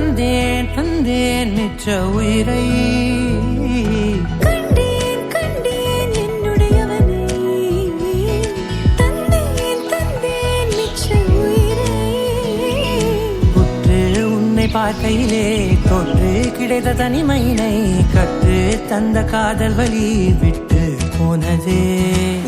தந்தேன் தந்தேன் மிச்ச உயிரை கண்டேன் கண்டேன் என்னுடையவனை தந்தேன் தந்தேன் மிச்ச உயிரை உற்று உன்னை பார்க்கையிலே தொற்று கிடைத்த தனிமையினை கற்று தந்த காதல் வழி விட்டு போனதே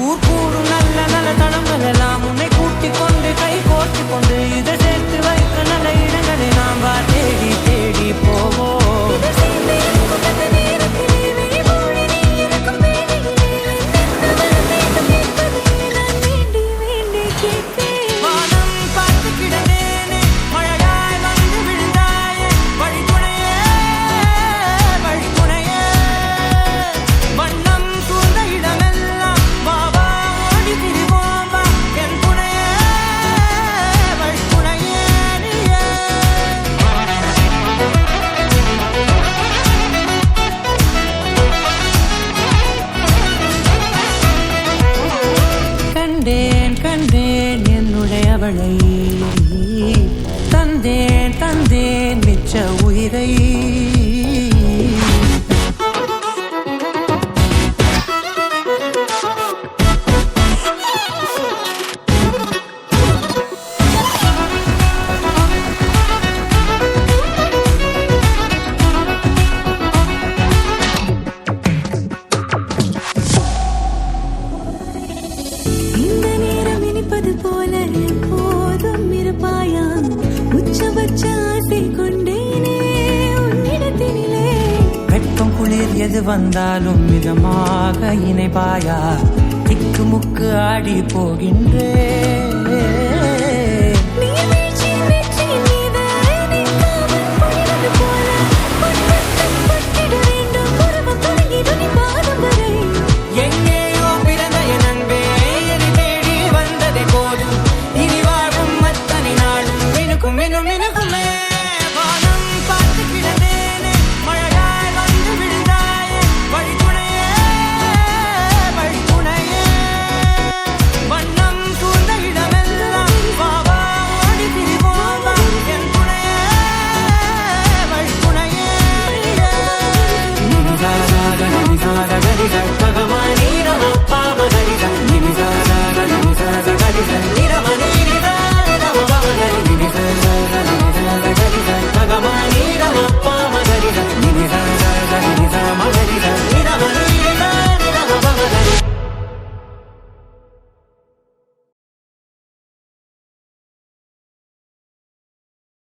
ஊர் கூடும் நல்ல நல்ல தடங்கள் எல்லாம் உன்னை கூட்டிக் கொண்டு கை கோர்த்து கொண்டு இதை சேர்த்து வைக்க நல்ல இடங்களை நாம் தேடி தேடி போவோம் கண்டேன் கண்டேன் என்னுடையவளை தந்தேன் தந்தேன் மிச்ச உயிரை போல எப்போதும் இருப்பாயா உச்சபட்ச ஆசை கொண்டேனே உன்னிடத்தினிலே வெட்கம் குளிர் எது வந்தாலும் மிதமாக இணைப்பாயா திக்கு முக்கு ஆடி போகின்றே